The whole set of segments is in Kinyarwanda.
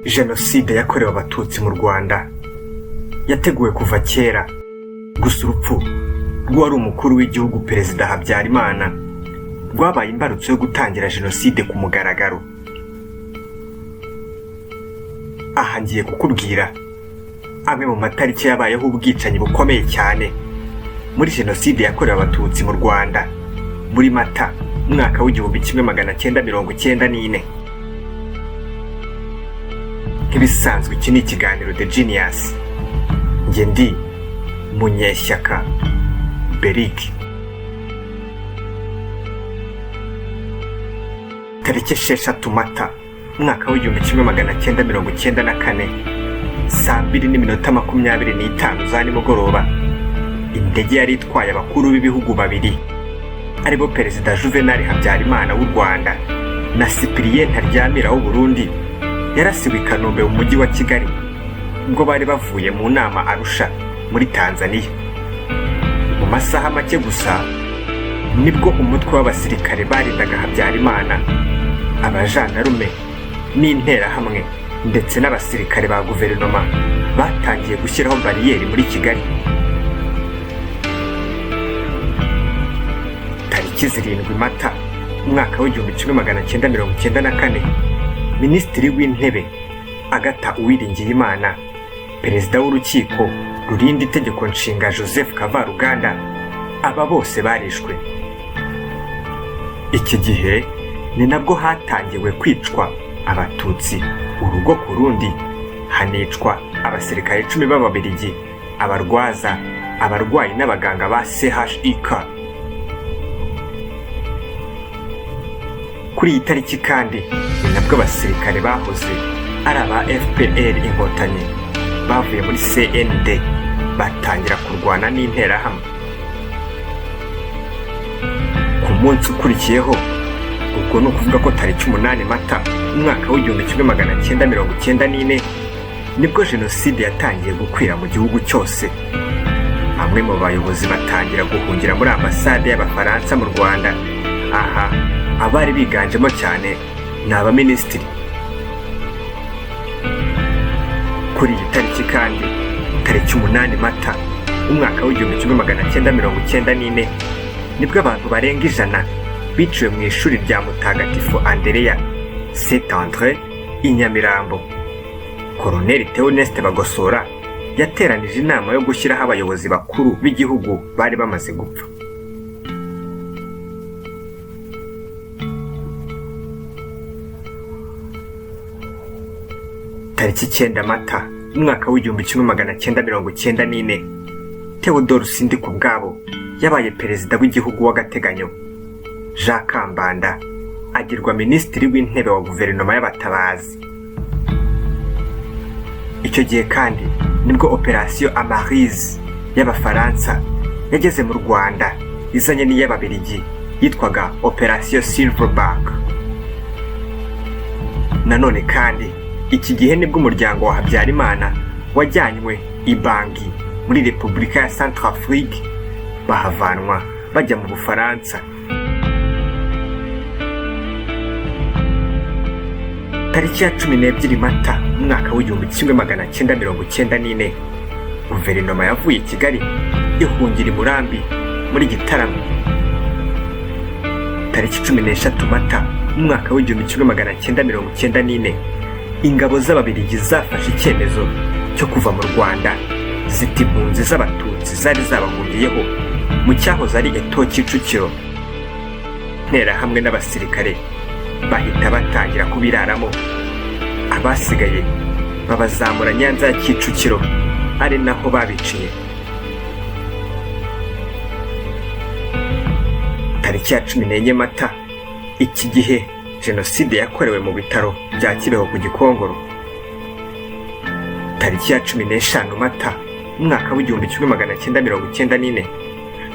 Jenoside yakorewe Abatutsi mu Rwanda yateguwe kuva kera, gusa urupfu rw'uwari umukuru w'igihugu Perezida Habyarimana rwabaye imbarutso yo gutangira Jenoside ku mugaragaro. Aha ngiye kukubwira amwe mu matariki yabayeho ubwicanyi bukomeye cyane muri Jenoside yakorewe Abatutsi mu Rwanda muri Mata umwaka w'1994. Nk'ibisanzwe iki ni ikiganiro The Genius. Njye ndi Munyeshyaka Beric. Tariki 6 Mata umwaka w'1994, saa 2:25 za nimugoroba, indege yari itwaye abakuru b'ibihugu babiri aribo Perezida Juvenal Habyarimana w'u Rwanda na Cyprien Ntaryamira w'u Burundi yarasiwe i Kanombe mu mujyi wa Kigali ubwo bari bavuye mu nama Arusha muri Tanzania. Mu masaha make gusa nibwo umutwe w'abasirikare barindaga Habyarimana, abajandarume n'interahamwe ndetse n'abasirikare ba guverinoma batangiye gushyiraho bariyeri muri Kigali. Tariki 7 Mata umwaka w'1994, Minisitiri w'Intebe Agatha Uwiringiyimana, Perezida w'Urukiko rurinda itegeko nshinga Joseph Kavaruganda, aba bose barishwe. Iki gihe ni nabwo hatangiwe kwicwa Abatutsi urugo ku rundi, hanicwa abasirikare 10 b'Ababiligi, abarwaza, abarwayi n'abaganga ba CHIK. Kuri iyi tariki kandi ni nabwo abasirikare bahoze ari aba FPR Inkotanyi bavuye muri CND batangira kurwana n'interahamwe. Ku munsi ukurikiyeho, ubwo ni ukuvuga ko tariki 8 Mata umwaka w'1994, nibwo Jenoside yatangiye gukwira mu gihugu cyose. Bamwe mu bayobozi batangira guhungira muri ambasade y'Abafaransa mu Rwanda. Aha abari biganjemo cyane ni abaminisitiri. Kuri iyi tariki kandi, tariki 8 Mata umwaka w'1994, nibwo abantu barenga 100 biciwe mu ishuri rya Mutagatifu Andereya Saint André i Nyamirambo. Koloneli Theoneste Bagosora yateranije inama yo gushyiraho abayobozi bakuru b'igihugu bari bamaze gupfa. Tariki 9 Mata umwaka w'1994, Theodore Sindikubwabo yabaye perezida w'igihugu w'agateganyo. Jean Kambanda agirwa minisitiri w'intebe wa guverinoma y'abatabazi. Icyo gihe kandi nibwo Operation Amarise y'Abafaransa yageze mu Rwanda izanye n'iy'Ababiligi yitwaga Operation Silverback. Nanone kandi iki gihe nibwo umuryango wa Habyarimana wajyanywe i Bangui muri Repubulika ya Centrafrique, bahavanwa bajya mu Bufaransa. Tariki ya 12 Mata umwaka w'1994, guverinoma yavuye i Kigali ihungira i Murambi muri Gitarama. Tariki 13 Mata umwaka w'1994, ingabo z'Ababiligi zafashe icyemezo cyo kuva mu Rwanda zita impunzi z'Abatutsi zari zabahungiyeho mu cyahoze ari Eto Kicukiro. Interahamwe n'abasirikare bahita batangira kubiraramo. Abasigaye babazamura Nyanza ya Kicukiro, ari naho babiciye. Tariki ya 14 Mata, iki gihe Jenoside yakorewe mu bitaro bya Kibeho ku Gikongoro. Tariki ya 15 Mata umwaka w'1994,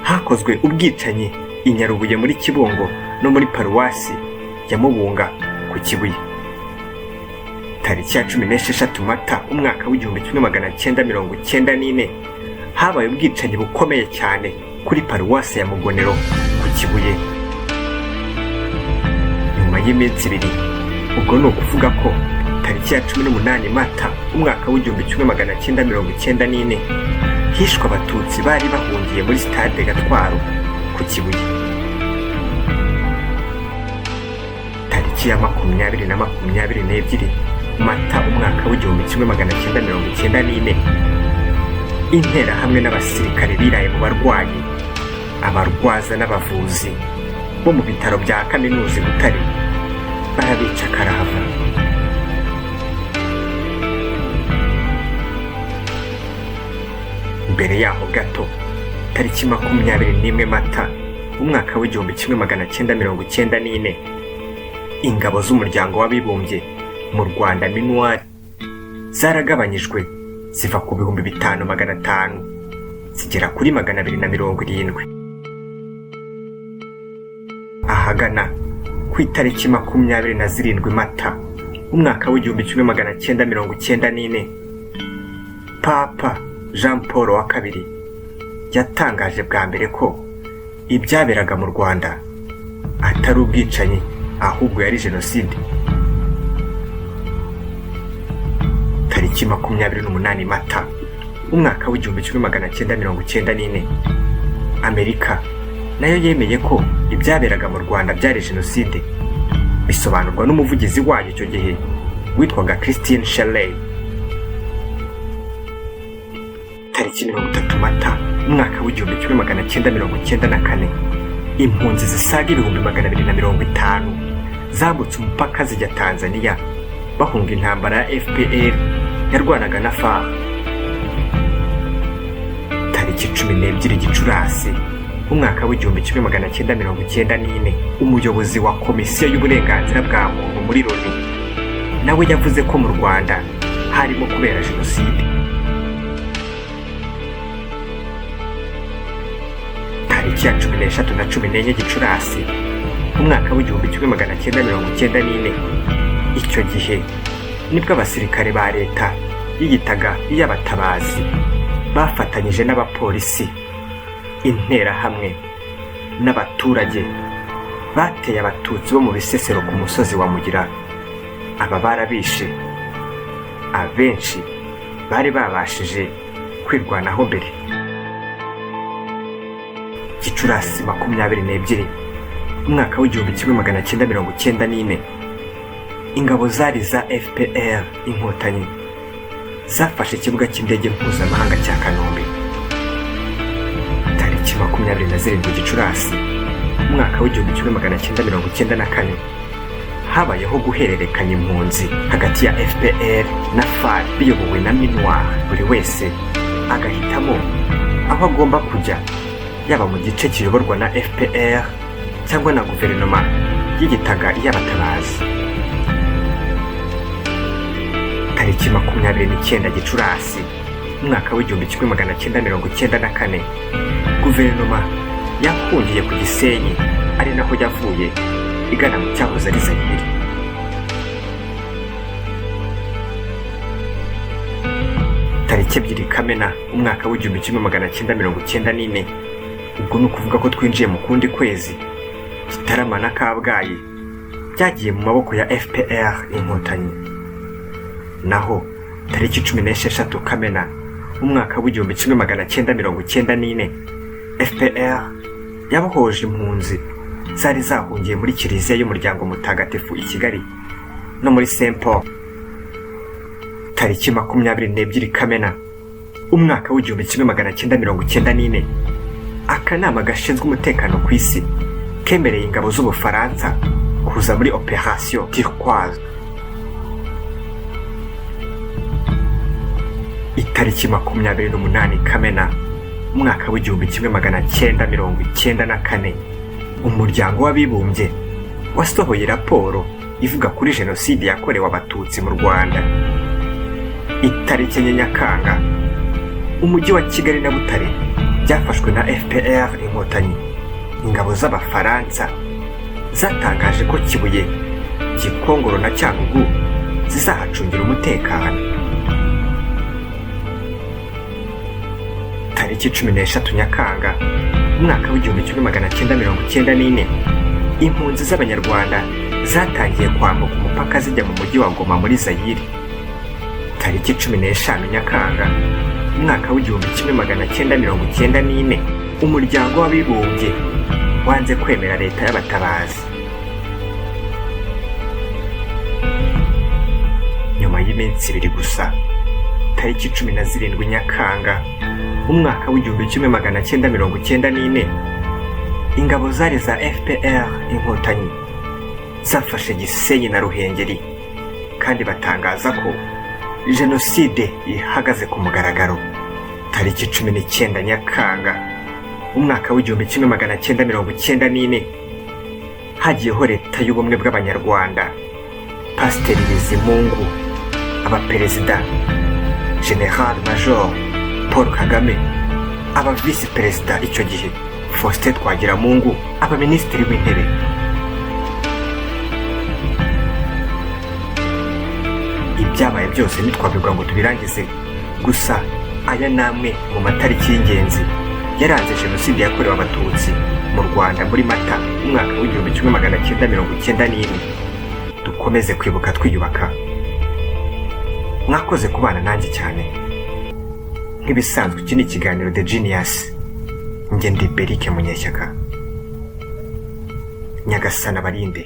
hakozwe ubwicanyi i Nyarubuye muri Kibungo no muri paruwasi ya Mubunga ku Kibuye. Tariki ya 16 Mata umwaka w'1994, habaye ubwicanyi bukomeye cyane kuri paruwasi ya Mugonero ku Kibuye. y'iminsi ibiri, ubwo ni ukuvuga ko tariki ya 18 Mata umwaka w'1994 hishwe abatutsi bari bahungiye muri stade Gatwaro ku Kibuye. Tariki ya 20 Mata umwaka w'1994 intera hamwe n'abasirikare biraye mu barwayi, abarwaza n'abavuzi bo mu bitaro bya kaminuza i Butare barabica karahava. Mbere yaho gato, tariki 21 Mata umwaka w'1994 ingabo z'umuryango w'abibumbye mu Rwanda MINUAR zaragabanyijwe ziva ku 5,500 zigera kuri 270. Ahagana ku itariki 27 Mata umwaka w'1994 Papa Jean Paul wa II yatangaje bwa mbere ko ibyaberaga mu Rwanda atari ubwicanyi ahubwo yari jenoside. Tariki 28 Mata umwaka w'1994 Amerika nayo yemeye ko ibyaberaga mu Rwanda byari jenoside, bisobanurwa n'umuvugizi wayo icyo gihe witwaga Christine Shelley. Tariki 30 Mata umwaka w'1994 impunzi zisaga 250,000 zambutse umupaka zijya Tanzania bahunga intambara ya FPR yarwanaga na FARC. Tariki 12 Gicurasi umwaka w'1994 umuyobozi wa komisiyo y'uburenganzira bwa muntu muri Loni nawe yavuze ko mu Rwanda harimo kubera jenoside. Tariki ya 13 na 14 Gicurasi umwaka w'1994 icyo gihe nibwo abasirikare ba leta yiyitaga iy'abatabazi bafatanyije n'abapolisi, interahamwe n'abaturage bateye abatutsi bo mu Bisesero ku musozi wa Mugira. Aba barabishe, abenshi bari babashije kwirwanaho mbere. Gicurasi 22 umwaka w'1994 ingabo zari za FPR inkotanyi zafashe ikibuga cy'indege mpuzamahanga cya Kanombe. Tariki 27 Gicurasi umwaka w'1994 habayeho guhererekanya impunzi hagati ya FPR na FARC biyobowe na MINUAR. Buri wese agahitamo aho agomba kujya, yaba mu gice kiyoborwa na FPR cyangwa na guverinoma yiyitaga iy'abatabazi. Tariki 29 Gicurasi umwaka w'1994 guverinoma yahungiye ku Gisenyi, ari naho yavuye igana mu cyahoze ari Zaire. Tariki 2 Kamena umwaka w'1994 ubwo ni ukuvuga ko twinjiye mu kundi kwezi, Gitarama na Kabgayi byagiye mu maboko ya FPR inkotanyi. Naho tariki 16 Kamena umwaka w'1994 FPR yabohoje impunzi zari zahungiye muri kiliziya y'umuryango mutagatifu i Kigali no muri Saint Paul. Tariki 22 Kamena umwaka w'1994 akanama gashinzwe umutekano ku isi kemereye ingabo z'Ubufaransa kuza muri Operation Turquoise. Itariki 28 Kamena umwaka w'1994 umuryango w'abibumbye wasohoye raporo ivuga kuri jenoside yakorewe abatutsi mu Rwanda. Itariki ya Nyakanga umujyi wa Kigali na Butare byafashwe na FPR inkotanyi. Ingabo z'Abafaransa zatangaje ko Kibuye, Gikongoro na Cyangugu zizahacungira umutekano. Tariki 13 Nyakanga umwaka w'1994 impunzi z'Abanyarwanda zatangiye kwambuka umupaka zijya mu mujyi wa Goma muri Zayire. Tariki 15 Nyakanga umwaka w'1994 umuryango w'abibumbye wanze kwemera leta y'abatabazi. Nyuma y'iminsi ibiri gusa, tariki 17 Nyakanga umwaka w'1994 ingabo zari za FPR Inkotanyi zafashe Gisenyi na Ruhengeri, kandi batangaza ko jenoside ihagaze ku mugaragaro. Tariki 19 Nyakanga umwaka w'1994 hagiyeho leta y'ubumwe bw'abanyarwanda, Pasiteri Bizimungu, abaperezida General Major Paul Kagame, aba visi perezida icyo gihe Faustin Twagiramungu, abaminisitiri w'intebe. Ibyabaye byose ntitwabivuga ngo tubirangize, gusa aya namwe mu matariki y'ingenzi yaranze jenoside yakorewe abatutsi mu Rwanda muri Mata umwaka w'1994. Dukomeze kwibuka twiyubaka. Mwakoze kubana nanjye cyane. Nk'ibisanzwe iki ni ikiganiro The Genius. Njye ndi Berike Munyeshyaka. Nyagasana barinde.